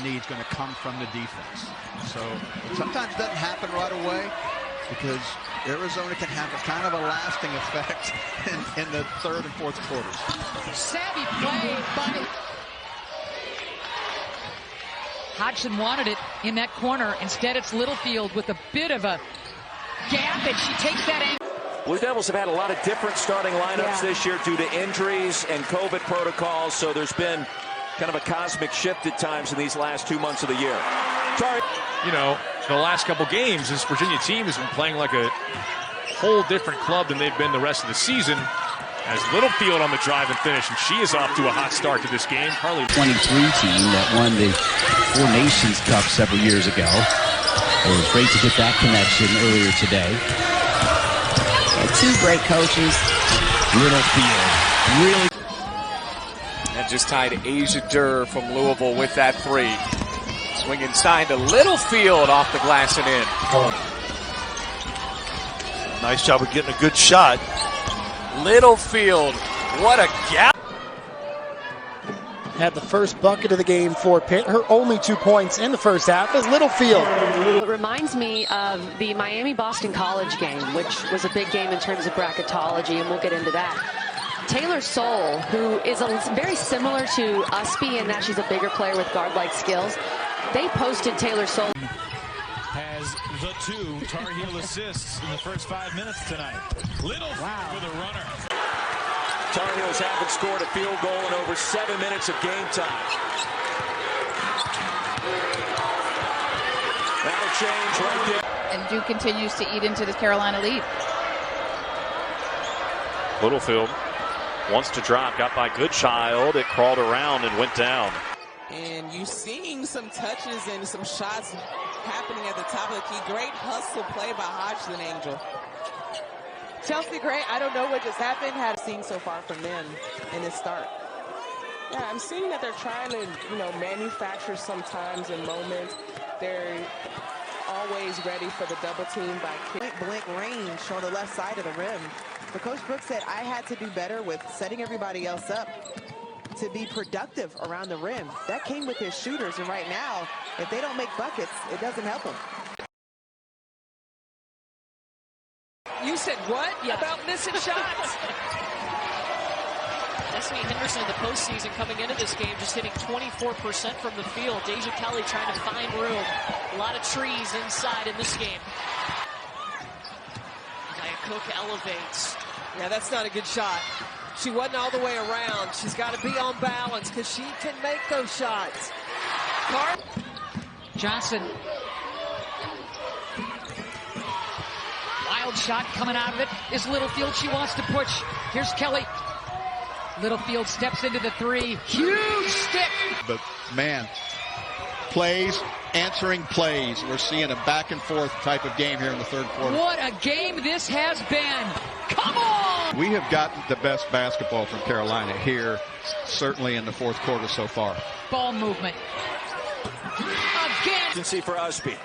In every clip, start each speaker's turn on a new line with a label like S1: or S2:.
S1: Needs going to come from the defense. So sometimes it doesn't happen right away because Arizona can have a kind of a lasting effect in the third and fourth quarters.
S2: Savvy play by Hodgson wanted it in that corner. Instead, it's Littlefield with a bit of a gap, and she takes that angle.
S3: Blue Devils have had a lot of different starting lineups this year due to injuries and COVID protocols, so there's been kind of a cosmic shift at times in these last 2 months of the year.
S4: Sorry. You know, the last couple games, this Virginia team has been playing like a whole different club than they've been the rest of the season. As Littlefield on the drive and finish, and she is off to a hot start to this game. Carlie,
S5: 23 team that won the Four Nations Cup several years ago. It was great to get that connection earlier today. And two great coaches. Littlefield really.
S6: And just tied Asia Durr from Louisville with that three. Swing inside to Littlefield off the glass and in.
S7: Nice job of getting a good shot.
S6: Littlefield, what a gap.
S8: Had the first bucket of the game for Pitt. Her only 2 points in the first half is Littlefield.
S9: It reminds me of the Miami-Boston College game, which was a big game in terms of bracketology, and we'll get into that. Taylor Soule, who is very similar to Usby in that she's a bigger player with guard-like skills, they posted Taylor Soule.
S10: Has the 2 Tar Heel assists in the first 5 minutes tonight. Littlefield with a runner.
S3: Tar Heels haven't scored a field goal in over 7 minutes of game time. That'll change right there.
S11: And Duke continues to eat into the Carolina lead.
S4: Littlefield wants to drop, got by Goodchild. It crawled around and went down.
S12: And you're seeing some touches and some shots happening at the top of the key. Great hustle play by Hodgson Angel. Chelsea Gray, I don't know what just happened. Had seen so far from them in this start. Yeah, I'm seeing that they're trying to, manufacture sometimes in moments. They're always ready for the double team by point-blank range on the left side of the rim. But Coach Brooks said, I had to do better with setting everybody else up to be productive around the rim. That came with his shooters, and right now, if they don't make buckets, it doesn't help them.
S2: You said what? About missing shots?
S13: Destiny Henderson in the postseason coming into this game just hitting 24% from the field. Deja Kelly trying to find room. A lot of trees inside in this game. Nia Cook elevates.
S12: Yeah, that's not a good shot. She wasn't all the way around. She's got to be on balance because she can make those shots.
S2: Johnson. Wild shot coming out of it is Littlefield. She wants to push. Here's Kelly. Littlefield steps into the three. Huge stick.
S1: But, man, answering plays. We're seeing a back and forth type of game here in the third quarter.
S2: What a game this has been. Come on!
S1: We have gotten the best basketball from Carolina here, certainly in the fourth quarter so far.
S2: Ball movement. Again.
S3: See for Usby.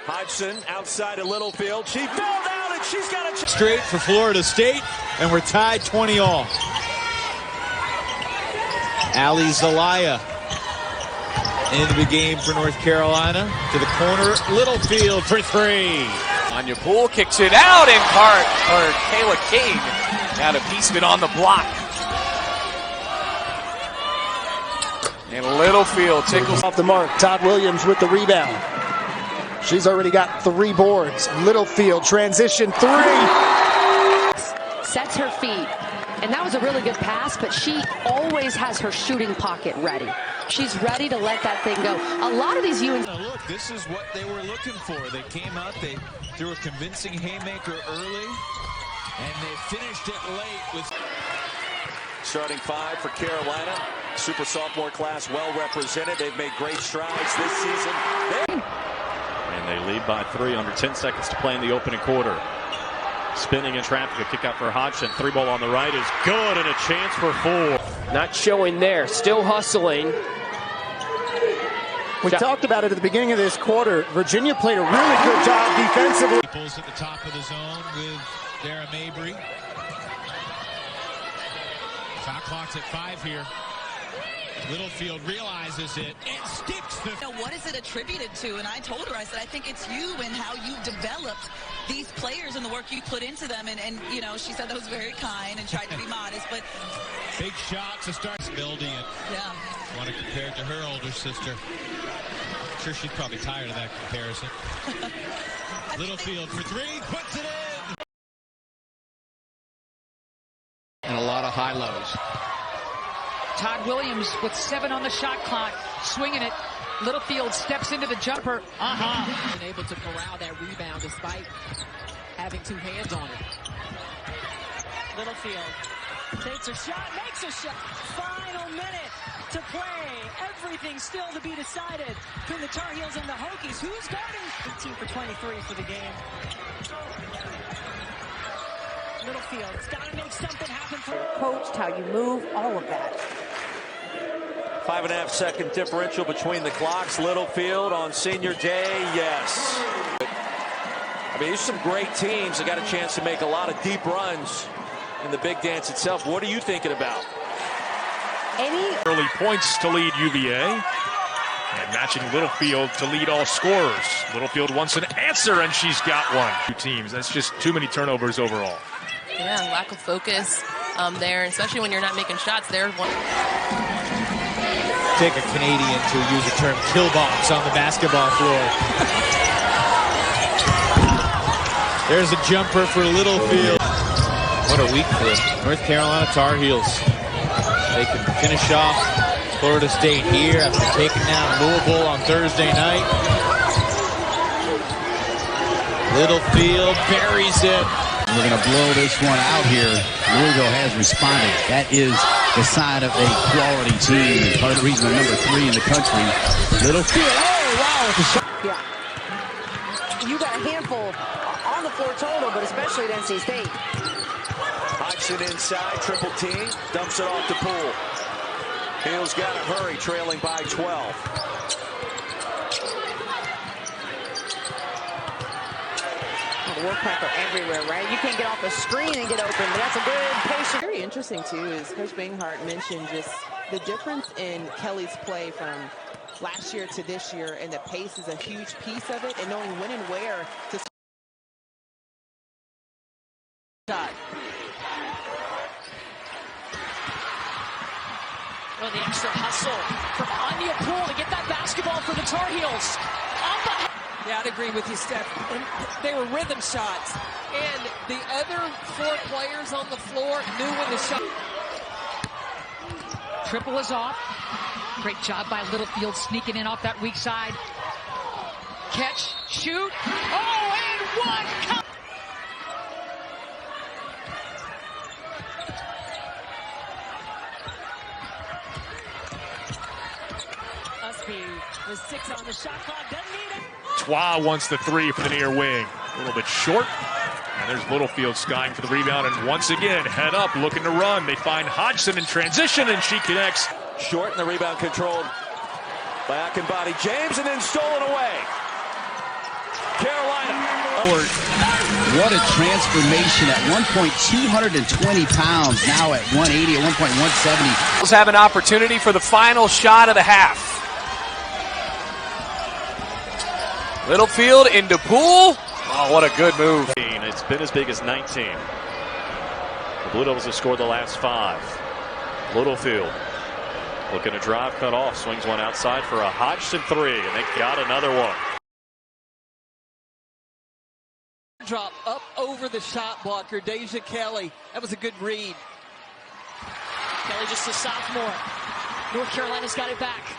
S3: Hodgson outside of Littlefield. She fell down and she's got a
S10: straight for Florida State, and we're tied 20-all. Ali Zelaya into the game for North Carolina. To the corner, Littlefield for three.
S6: Anya Poole kicks it out, and Kayla King had a piece of it on the block. And Littlefield tickles
S8: off the mark. Todd Williams with the rebound. She's already got 3 boards. Littlefield transition 3.
S9: Sets her feet. And that was a really good pass, but she always has her shooting pocket ready. She's ready to let that thing go. A lot of these UNC...
S10: Look, this is what they were looking for. They came out, they threw a convincing haymaker early, and they finished it late with...
S3: Starting 5 for Carolina. Super sophomore class well represented. They've made great strides this season.
S4: And they lead by 3 under 10 seconds to play in the opening quarter. Spinning in traffic, a kick out for Hodgson. 3-ball on the right is good, and a chance for 4.
S13: Not showing there, still hustling.
S8: We talked about it at the beginning of this quarter. Virginia played a really good job defensively.
S10: Pulls at the top of the zone with Dara Mabry. Shot clock's at 5 here. Littlefield realizes it and sticks the...
S14: What is it attributed to? And I told her, I said, I think it's you and how you've developed these players and the work you put into them. And you know, she said that was very kind and tried to be modest, but...
S10: Big shot to start building it.
S14: Yeah.
S10: Want to compare it to her older sister. I'm sure she's probably tired of that comparison. Littlefield for three, puts it in!
S2: And a lot of high lows. Todd Williams with 7 on the shot clock, swinging it. Littlefield steps into the jumper.
S13: Been able to corral that rebound despite having 2 hands on it. Littlefield takes a shot, makes a shot. Final minute to play. Everything still to be decided between the Tar Heels and the Hokies. Who's guarding? 18 for 23 for the game. Littlefield's got to make something happen for
S15: coached, how you move, all of that.
S3: 5.5 second differential between the clocks. Littlefield on senior day, yes. I mean, there's some great teams that got a chance to make a lot of deep runs in the big dance itself. What are you thinking about?
S4: Early points to lead UVA. And matching Littlefield to lead all scorers. Littlefield wants an answer, and she's got one. 2 teams. That's just too many turnovers overall.
S16: Yeah, lack of focus there, especially when you're not making shots. There's one.
S10: Take a Canadian to use the term kill box on the basketball floor. There's a jumper for Littlefield. What a week for the North Carolina Tar Heels. They can finish off Florida State here after taking down Louisville on Thursday night. Littlefield buries it.
S5: We're going to blow this one out here. Louisville has responded. That is the sign of a quality team. And part of the reason they're number 3 in the country. Littlefield. Oh, wow.
S15: Yeah. You got a handful on the floor total, but especially at NC State.
S3: Hodgson inside, triple team, dumps it off to Poole. Heels got to hurry, trailing by 12.
S15: Woodpecker everywhere, right? You can't get off the screen and get open, but that's a good patient.
S12: Very interesting, too, is Coach Banghart mentioned just the difference in Kelly's play from last year to this year, and the pace is a huge piece of it, and knowing when and where to shot.
S13: Oh, the extra hustle from Anya Poole to get that basketball for the Tar Heels.
S17: Yeah, I'd agree with you, Steph. They were rhythm shots, and the other 4 players on the floor knew when the shot.
S2: Triple is off. Great job by Littlefield sneaking in off that weak side. Catch, shoot. Oh, and one.
S13: Usby with 6 on the shot clock. Doesn't need it.
S4: Twa wants the 3 for the near wing. A little bit short. And there's Littlefield skying for the rebound. And once again, head up, looking to run. They find Hodgson in transition, and she connects.
S3: Short, and the rebound controlled by Akinbody James, and then stolen away. Carolina.
S5: What a transformation. At one point, 220 pounds. Now at 180, at one point, 170.
S6: Let's have an opportunity for the final shot of the half. Littlefield into Poole. Oh, what a good move.
S4: It's been as big as 19. The Blue Devils have scored the last 5. Littlefield looking to drive, cut off, swings one outside for a Hodgson 3, and they got another one.
S17: Drop up over the shot blocker, Deja Kelly. That was a good read.
S13: Kelly just a sophomore. North Carolina's got it back.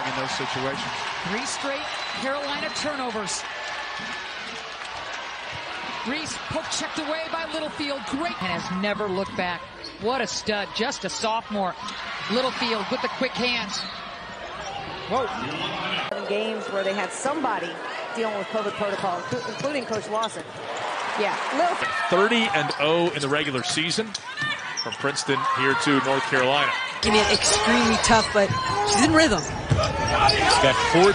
S1: In those situations.
S2: 3 straight Carolina turnovers. Reese poke checked away by Littlefield. Great. And has never looked back. What a stud. Just a sophomore. Littlefield with the quick hands.
S15: Whoa. Games where they had somebody dealing with COVID protocol, including Coach Lawson. Yeah.
S4: 30-0 in the regular season. From Princeton here to North Carolina.
S18: I mean, extremely tough, but she's in rhythm.
S10: He's got 14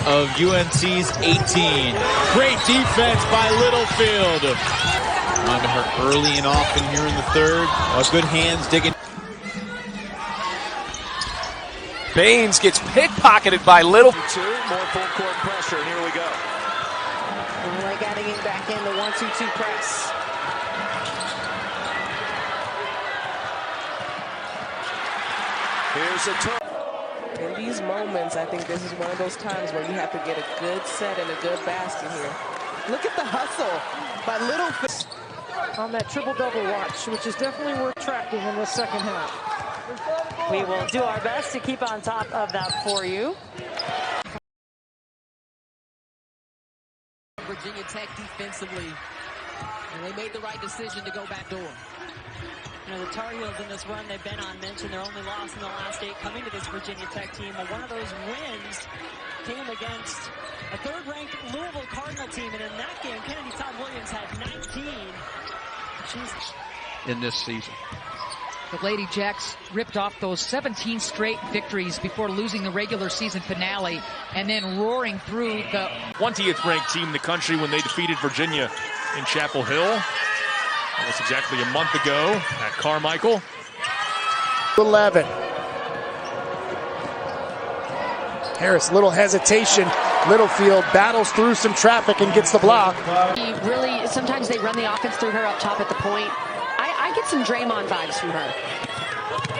S10: of UNC's 18. Great defense by Littlefield. On to her early and often here in the third. Good hands digging.
S6: Baines gets pickpocketed by Little.
S3: More full court pressure, and here we go.
S15: Like adding it back in the 1-2-2 press.
S3: Here's a turn.
S12: In these moments, I think this is one of those times where you have to get a good set and a good basket here. Look at the hustle by Littlefield.
S15: On that triple-double watch, which is definitely worth tracking in the second half. We will do our best to keep on top of that for you.
S17: Virginia Tech defensively, and they made the right decision to go back door.
S13: You know, the Tar Heels in this run they've been on mentioned their only loss in the last 8 coming to this Virginia Tech team. But one of those wins came against a third-ranked Louisville Cardinal team, and in that game, Kennedy Todd Williams had 19.
S1: In this season.
S2: The Lady Jacks ripped off those 17 straight victories before losing the regular season finale and then roaring through the
S4: 20th ranked team in the country when they defeated Virginia in Chapel Hill. That was exactly a month ago at Carmichael.
S8: 11. Harris, little hesitation. Littlefield battles through some traffic and gets the block.
S9: Really, sometimes they run the offense through her up top at the point. I get some Draymond vibes from her.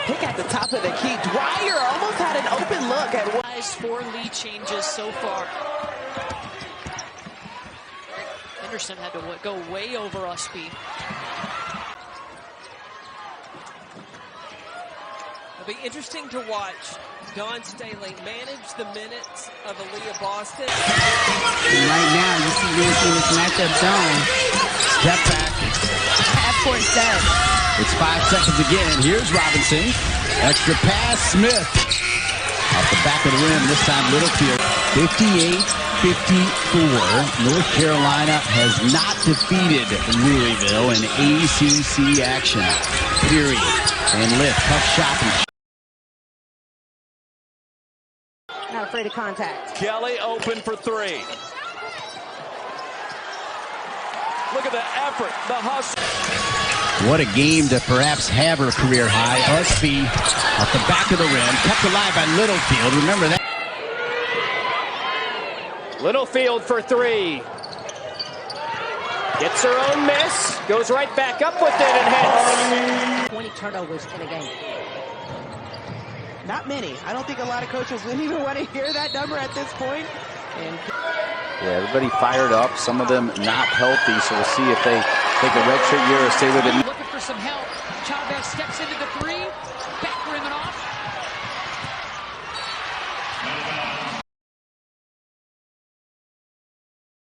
S12: Pick at the top of the key. Dwyer almost had an open look at one.
S13: 4 lead changes so far. Henderson had to go way over Usby.
S17: It'll be interesting to watch Dawn Staley manage the minutes of Aaliyah Boston.
S18: And right now, you see UNC in this matchup zone.
S5: Step back.
S18: Half-court set.
S5: It's 5 seconds again. Here's Robinson. Extra pass. Smith. Off the back of the rim. This time Littlefield. 58-54. North Carolina has not defeated Louisville in ACC action. Period. And lift. Tough shot.
S15: Not afraid of contact.
S3: Kelly open for 3. Look at the effort, the hustle.
S5: What a game to perhaps have her career high. Usby off the back of the rim, kept alive by Littlefield. Remember that.
S19: Littlefield for 3. Gets her own miss, goes right back up with it and hits.
S15: 20 turnovers in a game.
S12: Not many. I don't think a lot of coaches would even want to hear that number at this point. And
S5: Yeah, everybody fired up. Some of them not healthy, so we'll see if they take a redshirt year or stay with it.
S2: looking for some help. Chavez steps into the 3, back rim and off.